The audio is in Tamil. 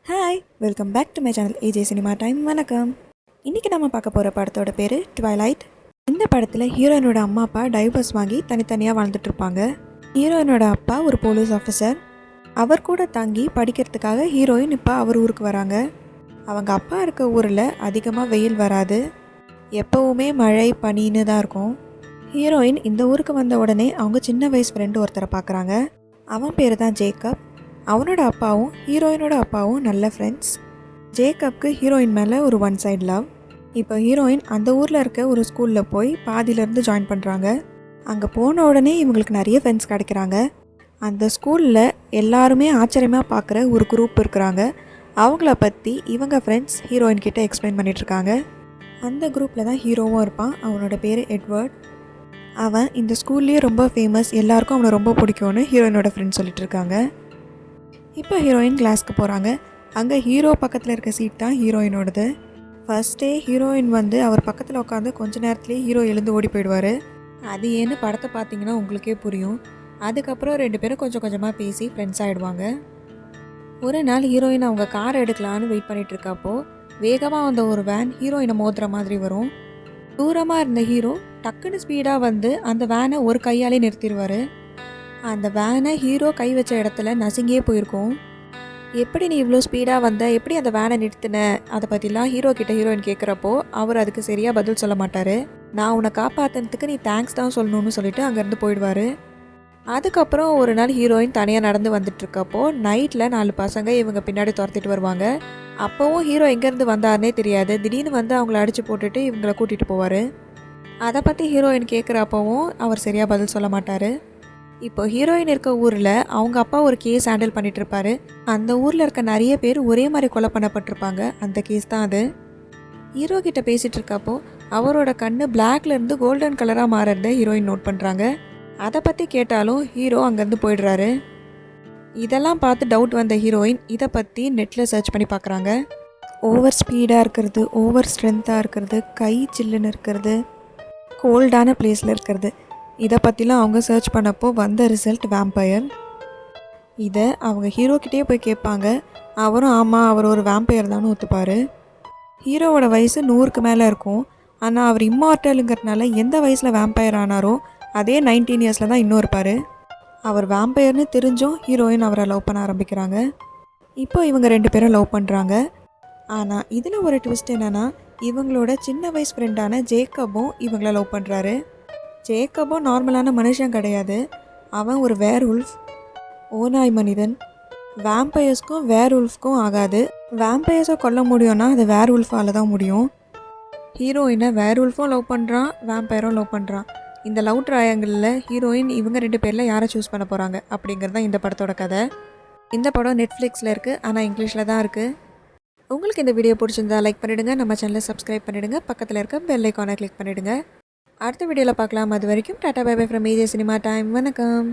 Hi, welcome back to my channel AJ cinema time. வணக்கம். இன்றைக்கி நம்ம பார்க்க போகிற படத்தோட பேர் ட்வைலைட். இந்த படத்தில் ஹீரோயினோட அம்மா அப்பா டைவர்ஸ் வாங்கி தனித்தனியாக வாழ்ந்துட்டுருப்பாங்க. ஹீரோயினோட அப்பா ஒரு போலீஸ் ஆஃபீஸர். அவர் கூட தங்கி படிக்கிறதுக்காக ஹீரோயின் இப்போ அவர் ஊருக்கு வராங்க. அவங்க அப்பா இருக்க ஊரில் அதிகமாக வெயில் வராது, எப்போவுமே மழை பனின்னு தான் இருக்கும். ஹீரோயின் இந்த ஊருக்கு வந்த உடனே அவங்க சின்ன வயசு ஃப்ரெண்டு ஒருத்தரை பார்க்குறாங்க. அவன் பேர் தான் ஜேக்கப். அவனோட அப்பாவும் ஹீரோயினோட அப்பாவும் நல்ல ஃப்ரெண்ட்ஸ். ஜேக்கப்க்கு ஹீரோயின் மேலே ஒரு ஒன் சைடு லவ். இப்போ ஹீரோயின் அந்த ஊரில் இருக்க ஒரு ஸ்கூலில் போய் பாதியிலேருந்து ஜாயின் பண்ணுறாங்க. அங்கே போன உடனே இவங்களுக்கு நிறைய ஃப்ரெண்ட்ஸ் கிடைக்கிறாங்க. அந்த ஸ்கூலில் எல்லாருமே ஆச்சரியமாக பார்க்குற ஒரு குரூப் இருக்கிறாங்க. அவங்கள பற்றி இவங்க ஃப்ரெண்ட்ஸ் ஹீரோயின் கிட்டே எக்ஸ்பிளைன் பண்ணிகிட்ருக்காங்க. அந்த குரூப்பில் தான் ஹீரோவும் இருப்பான். அவனோட பேர் எட்வர்ட். அவன் இந்த ஸ்கூல்லேயே ரொம்ப ஃபேமஸ், எல்லாருக்கும் அவனை ரொம்ப பிடிக்கும்னு ஹீரோயினோட ஃப்ரெண்ட்ஸ் சொல்லிட்டு இருக்காங்க. இப்போ ஹீரோயின் கிளாஸ்க்கு போகிறாங்க. அங்கே ஹீரோ பக்கத்தில் இருக்க சீட் தான் ஹீரோயினோடது. ஃபர்ஸ்டே ஹீரோயின் அவர் பக்கத்தில் உட்காந்து கொஞ்ச நேரத்துலேயே ஹீரோ எழுந்து ஓடி போயிடுவார். அது ஏன்னு படத்தை பார்த்தீங்கன்னா உங்களுக்கே புரியும். அதுக்கப்புறம் ரெண்டு பேரும் கொஞ்சம் கொஞ்சமாக பேசி ஃப்ரெண்ட்ஸ் ஆகிடுவாங்க. ஒரு நாள் ஹீரோயின் அவங்க கார் எடுக்கலான்னு வெயிட் பண்ணிகிட்டு இருக்கப்போ வேகமாக வந்த ஒரு வேன் ஹீரோயினை மோதுற மாதிரி வரும். தூரமாக இருந்த ஹீரோ டக்குன்னு ஸ்பீடாக அந்த வேனை ஒரு கையாலே நிறுத்திடுவார். அந்த வேனை ஹீரோ கை வச்ச இடத்துல நசுங்கியே போயிருக்கும். எப்படி நீ இவ்வளோ ஸ்பீடாக வந்த, எப்படி அந்த வேனை நிறுத்தின, அதை பற்றிலாம் ஹீரோ கிட்ட ஹீரோயின் கேட்குறப்போ அவர் அதுக்கு சரியாக பதில் சொல்ல மாட்டார். நான் உன்னை காப்பாற்றினதுக்கு நீ தேங்க்ஸ் தான் சொல்லணும்னு சொல்லிட்டு அங்கேருந்து போயிடுவார். அதுக்கப்புறம் ஒரு நாள் ஹீரோயின் தனியாக நடந்து வந்துட்டுருக்கப்போ நைட்டில் 4 பசங்க இவங்க பின்னாடி துரத்திட்டு வருவாங்க. அப்போவும் ஹீரோ எங்கேருந்து வந்தாருனே தெரியாது. திடீர்னு அவங்கள அடித்து போட்டுட்டு இவங்களை கூட்டிகிட்டு போவார். அதை பற்றி ஹீரோயின் கேட்குறப்பவும் அவர் சரியாக பதில் சொல்ல மாட்டார். இப்போ ஹீரோயின் இருக்க ஊரில் அவங்க அப்பா ஒரு கேஸ் ஹேண்டில் பண்ணிட்டு இருப்பாரு. அந்த ஊரில் இருக்க நிறைய பேர் ஒரே மாதிரி கொலை பண்ணப்பட்டிருப்பாங்க. அந்த கேஸ் தான் அது. ஹீரோ கிட்ட பேசிகிட்டு இருக்கப்போ அவரோட கண்ணு பிளாக்லேருந்து கோல்டன் கலராக மாறுறத ஹீரோயின் நோட் பண்ணுறாங்க. அதை பற்றி கேட்டாலும் ஹீரோ அங்கேருந்து போயிடுறாரு. இதெல்லாம் பார்த்து டவுட் வந்த ஹீரோயின் இதை பற்றி நெட்டில் சர்ச் பண்ணி பார்க்குறாங்க. ஓவர் ஸ்பீடாக இருக்கிறது, ஓவர் ஸ்ட்ரென்த்தாக இருக்கிறது, கை சில்லுன்னு இருக்கிறது, கோல்டான பிளேஸில் இருக்கிறது, இதை பற்றிலாம் அவங்க சர்ச் பண்ணப்போ வந்த ரிசல்ட் வேம்பயர். இதை அவங்க ஹீரோக்கிட்டே போய் கேட்பாங்க. அவரும் ஆமாம், அவர் ஒரு வேம்பயர் தான் ஒத்துப்பார். ஹீரோவோட வயசு 100க்கு மேலே இருக்கும். ஆனால் அவர் இம்மார்ட்டலுங்கிறதுனால எந்த வயசில் வேம்பயர் ஆனாரோ அதே 19 இயர்ஸில் தான் இன்னும் இருப்பார். அவர் வேம்பயர்னு தெரிஞ்சும் ஹீரோயின் அவரை லவ் பண்ண ஆரம்பிக்கிறாங்க. இப்போ இவங்க 2 பேரும் லவ் பண்ணுறாங்க. ஆனால் இதில் ஒரு ட்விஸ்ட் என்னென்னா, இவங்களோட சின்ன வயசு ஃப்ரெண்டான ஜேக்கப்பும் இவங்கள லவ் பண்ணுறாரு. ஜேக்கப்பும் நார்மலான மனுஷன் கிடையாது. அவன் ஒரு வேர்வுல்ஃப், ஓநாய் மனிதன். வேம்பயர்ஸ்க்கும் வேர்வுல்ஃப்க்கும் ஆகாது. வேம்பயர்ஸை கொல்ல முடியும்னா அது வேர்வுல்ஃபால் தான் முடியும். ஹீரோயினை வேர்வுல்ஃபும் லவ் பண்ணுறான், வேம்பயரும் லவ் பண்ணுறான். இந்த லவ் ட்ரையாங்கிளில் ஹீரோயின் இவங்க 2 பேரில் யாரை சூஸ் பண்ண போகிறாங்க அப்படிங்கிறது தான் இந்த படத்தோட கதை. இந்த படம் நெட்ஃப்ளிக்ஸில் இருக்குது, ஆனால் இங்கிலீஷில் தான் இருக்குது. உங்களுக்கு இந்த வீடியோ பிடிச்சிருந்தா லைக் பண்ணிவிடுங்க, நம்ம சேனலை சப்ஸ்கிரைப் பண்ணிவிடுங்க, பக்கத்தில் இருக்க பெல் ஐக்கானை கிளிக் பண்ணிவிடுங்க. அடுத்த வீடியோவில் பார்க்கலாம். அது வரைக்கும் tata bye bye from AJ cinema time. வணக்கம்.